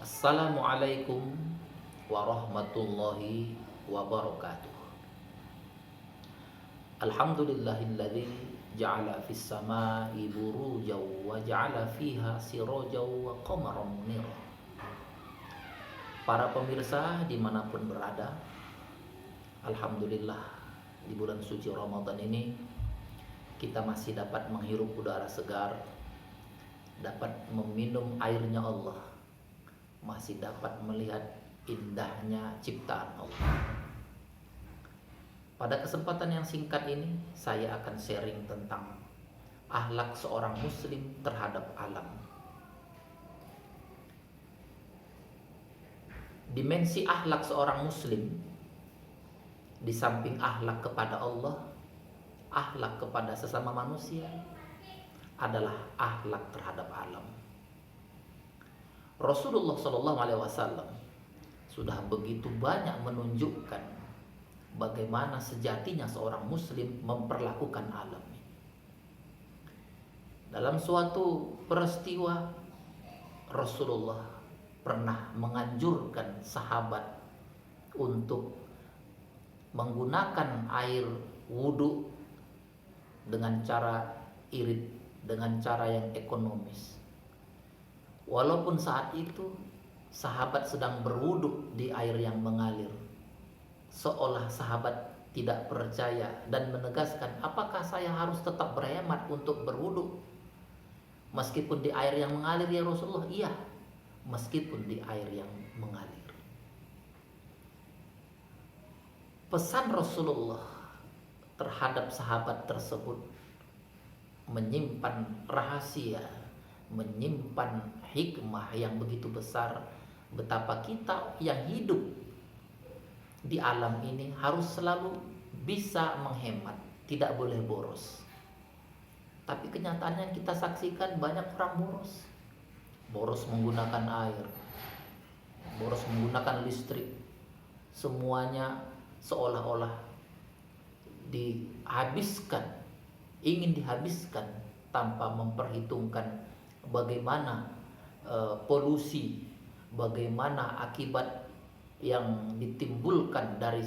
Assalamualaikum warahmatullahi wabarakatuh. Alhamdulillahilladzi ja'ala fis samai burujaw wa ja'ala fiha sirajaw wa qamaran munira. Para pemirsa dimanapun berada, alhamdulillah di bulan suci Ramadan ini kita masih dapat menghirup udara segar, dapat meminum airnya Allah, masih dapat melihat indahnya ciptaan Allah. Pada kesempatan yang singkat ini, saya akan sharing tentang akhlak seorang muslim terhadap alam. Dimensi akhlak seorang muslim, di samping akhlak kepada Allah, akhlak kepada sesama manusia, adalah akhlak terhadap alam. Rasulullah SAW sudah begitu banyak menunjukkan bagaimana sejatinya seorang muslim memperlakukan alam. Dalam suatu peristiwa, Rasulullah pernah menganjurkan sahabat untuk menggunakan air wudhu dengan cara irit, dengan cara yang ekonomis. Walaupun saat itu sahabat sedang berwudhu di air yang mengalir, seolah sahabat tidak percaya dan menegaskan, apakah saya harus tetap berhemat untuk berwudhu meskipun di air yang mengalir ya Rasulullah? Iya, meskipun di air yang mengalir. Pesan Rasulullah terhadap sahabat tersebut menyimpan rahasia, menyimpan hikmah yang begitu besar, betapa kita yang hidup di alam ini harus selalu bisa menghemat, tidak boleh boros. Tapi kenyataannya kita saksikan banyak orang boros. Boros menggunakan air, boros menggunakan listrik. Semuanya seolah-olah dihabiskan, ingin dihabiskan tanpa memperhitungkan bagaimana polusi, bagaimana akibat yang ditimbulkan dari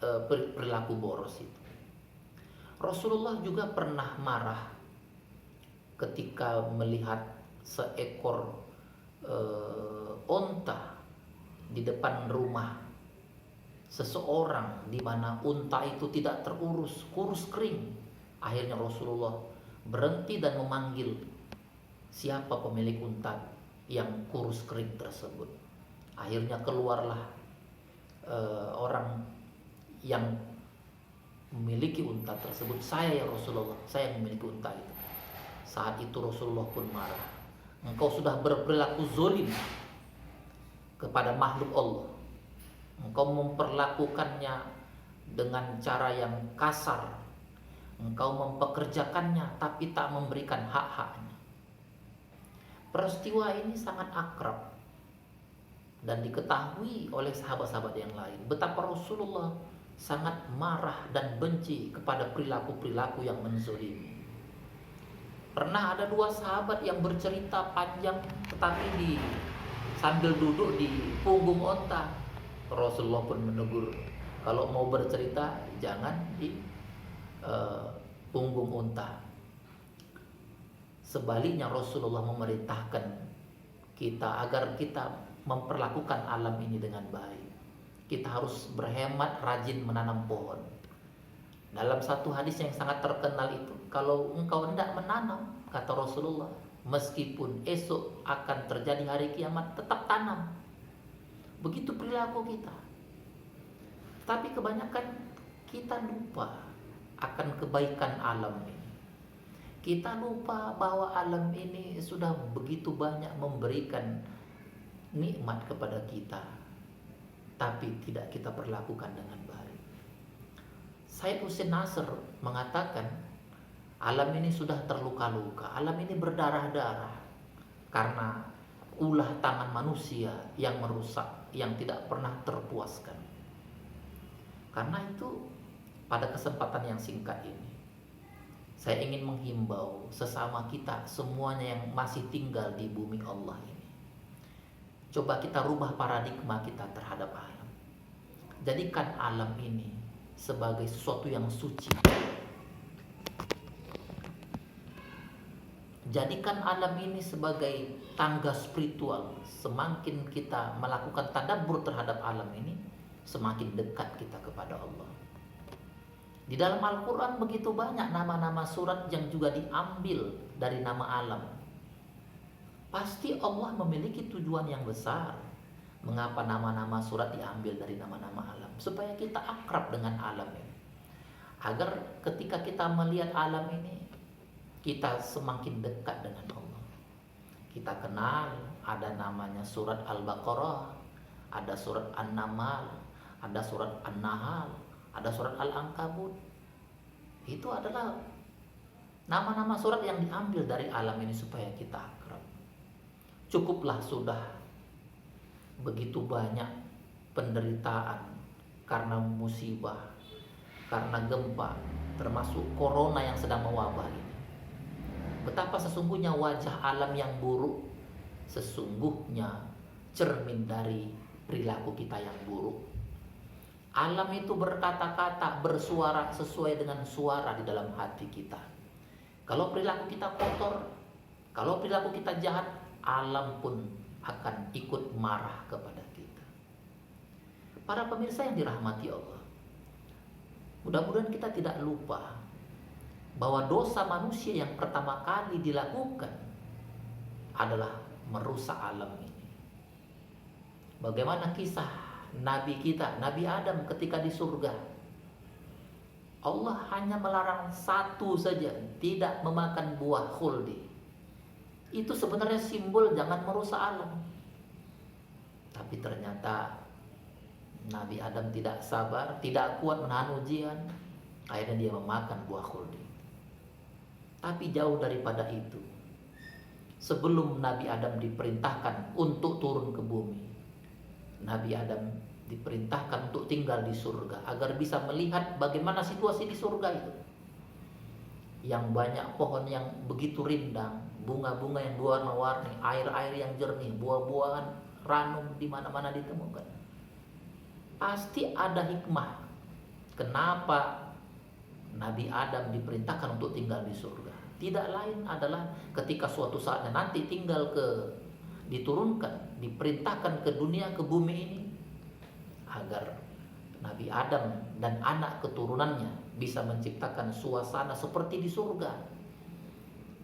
perilaku boros itu. Rasulullah juga pernah marah ketika melihat seekor onta di depan rumah seseorang, di mana unta itu tidak terurus, kurus kering. Akhirnya Rasulullah berhenti dan memanggil siapa pemilik unta yang kurus kering tersebut. Akhirnya keluarlah orang yang memiliki unta tersebut. Saya ya Rasulullah, saya yang memiliki unta itu. Saat itu Rasulullah pun marah. Engkau sudah berperilaku zolim kepada makhluk Allah. Engkau memperlakukannya dengan cara yang kasar. Engkau mempekerjakannya tapi tak memberikan hak-haknya. Peristiwa ini sangat akrab dan diketahui oleh sahabat-sahabat yang lain, betapa Rasulullah sangat marah dan benci kepada perilaku-perilaku yang menzolimi. Pernah ada dua sahabat yang bercerita panjang, tetapi sambil duduk di punggung onta. Rasulullah pun menegur, kalau mau bercerita jangan di punggung unta. Sebaliknya Rasulullah memerintahkan kita agar kita memperlakukan alam ini dengan baik. Kita harus berhemat, rajin menanam pohon. Dalam satu hadis yang sangat terkenal itu, kalau engkau hendak menanam, kata Rasulullah, meskipun esok akan terjadi hari kiamat, tetap tanam. Begitu perilaku kita. Tapi kebanyakan kita lupa akan kebaikan alam ini. Kita lupa bahwa alam ini sudah begitu banyak memberikan nikmat kepada kita, tapi tidak kita perlakukan dengan baik. Sayyid Hussein Nasr mengatakan, alam ini sudah terluka-luka, alam ini berdarah-darah karena ulah tangan manusia yang merusak, yang tidak pernah terpuaskan. Karena itu, pada kesempatan yang singkat ini, saya ingin menghimbau sesama kita semuanya yang masih tinggal di bumi Allah ini. Coba kita rubah paradigma kita terhadap alam. Jadikan alam ini sebagai sesuatu yang suci. Jadikan alam ini sebagai tangga spiritual. Semakin kita melakukan tadabbur terhadap alam ini, semakin dekat kita kepada Allah. Di dalam Al-Quran begitu banyak nama-nama surat yang juga diambil dari nama alam. Pasti Allah memiliki tujuan yang besar. Mengapa nama-nama surat diambil dari nama-nama alam? Supaya kita akrab dengan alam ini. Agar ketika kita melihat alam ini, kita semakin dekat dengan Allah. Kita kenal ada namanya surat Al-Baqarah, ada surat An-Naml, ada surat An-Nahl, ada surat Al-Ankabut. Itu adalah nama-nama surat yang diambil dari alam ini supaya kita akrab. Cukuplah sudah begitu banyak penderitaan karena musibah, karena gempa, termasuk corona yang sedang mewabah ini. Betapa sesungguhnya wajah alam yang buruk sesungguhnya cermin dari perilaku kita yang buruk. Alam itu berkata-kata, bersuara sesuai dengan suara di dalam hati kita. Kalau perilaku kita kotor, kalau perilaku kita jahat, alam pun akan ikut marah kepada kita. Para pemirsa yang dirahmati Allah, mudah-mudahan kita tidak lupa bahwa dosa manusia yang pertama kali dilakukan adalah merusak alam ini. Bagaimana kisah Nabi kita, Nabi Adam ketika di surga? Allah hanya melarang satu saja, tidak memakan buah khuldi. Itu sebenarnya simbol jangan merusak alam. Tapi ternyata Nabi Adam tidak sabar, tidak kuat menahan ujian. Akhirnya dia memakan buah khuldi. Tapi jauh daripada itu, sebelum Nabi Adam diperintahkan untuk turun ke bumi, Nabi Adam diperintahkan untuk tinggal di surga agar bisa melihat bagaimana situasi di surga itu. Yang banyak pohon yang begitu rindang, bunga-bunga yang berwarna-warni, air-air yang jernih, buah-buahan ranum di mana-mana ditemukan. Pasti ada hikmah kenapa Nabi Adam diperintahkan untuk tinggal di surga. Tidak lain adalah ketika suatu saatnya nanti diturunkan, diperintahkan ke dunia, ke bumi ini, agar Nabi Adam dan anak keturunannya bisa menciptakan suasana seperti di surga,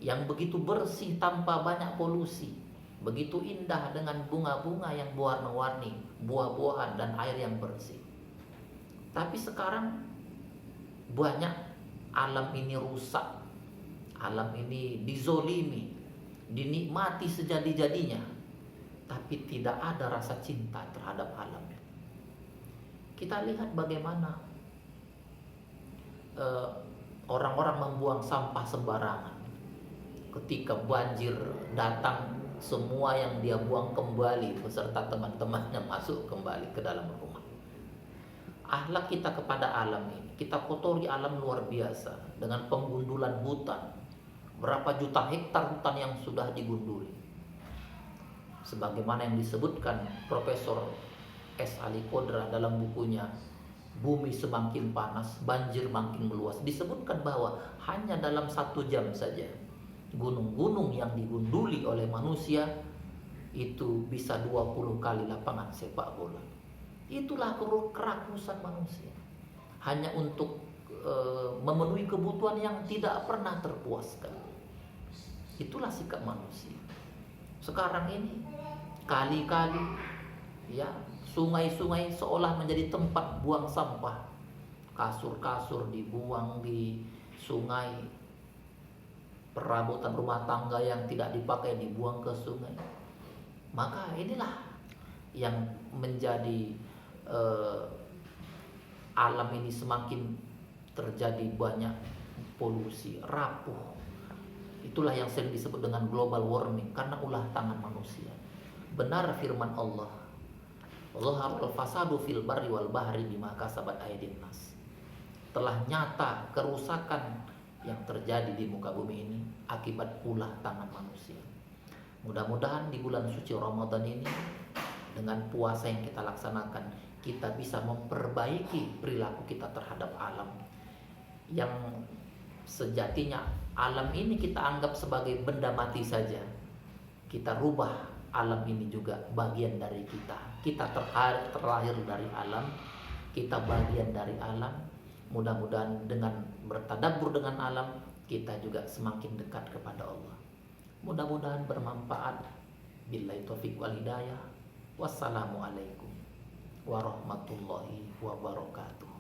yang begitu bersih tanpa banyak polusi, begitu indah dengan bunga-bunga yang berwarna-warni, buah-buahan dan air yang bersih. Tapi sekarang banyak alam ini rusak, alam ini dizolimi, dinikmati sejadi-jadinya, tapi tidak ada rasa cinta terhadap alamnya. Kita lihat bagaimana orang-orang membuang sampah sembarangan. Ketika banjir datang, semua yang dia buang kembali beserta teman-temannya masuk kembali ke dalam rumah. Akhlak kita kepada alam ini, kita kotori alam luar biasa dengan penggundulan hutan. Berapa juta hektar hutan yang sudah digunduli. Sebagaimana yang disebutkan Profesor S. Ali Kodra dalam bukunya Bumi Semakin Panas, Banjir Makin Meluas, disebutkan bahwa hanya dalam 1 jam saja gunung-gunung yang digunduli oleh manusia itu bisa 20 kali lapangan sepak bola. Itulah kerakusan manusia, hanya untuk memenuhi kebutuhan yang tidak pernah terpuaskan. Itulah sikap manusia. Sekarang ini kali-kali, ya, sungai-sungai seolah menjadi tempat buang sampah. Kasur-kasur dibuang di sungai, perabotan rumah tangga yang tidak dipakai dibuang ke sungai. Maka inilah yang menjadi alam ini semakin terjadi banyak polusi, rapuh. Itulah yang sering disebut dengan global warming karena ulah tangan manusia. Benar firman Allah, Zaharal fasadu fil barri wal bahri bima kasabat aydin nas. Telah nyata kerusakan yang terjadi di muka bumi ini akibat ulah tangan manusia. Mudah-mudahan di bulan suci Ramadan ini Dengan puasa yang kita laksanakan, kita bisa memperbaiki perilaku kita terhadap alam. Yang sejatinya alam ini kita anggap sebagai benda mati saja. Kita rubah alam ini juga bagian dari kita. Kita terlahir dari alam, kita bagian dari alam. Mudah-mudahan dengan bertadabbur dengan alam, kita juga semakin dekat kepada Allah. Mudah-mudahan bermanfaat. Billahi taufiq wal hidayah. Wassalamualaikum warahmatullahi wabarakatuh.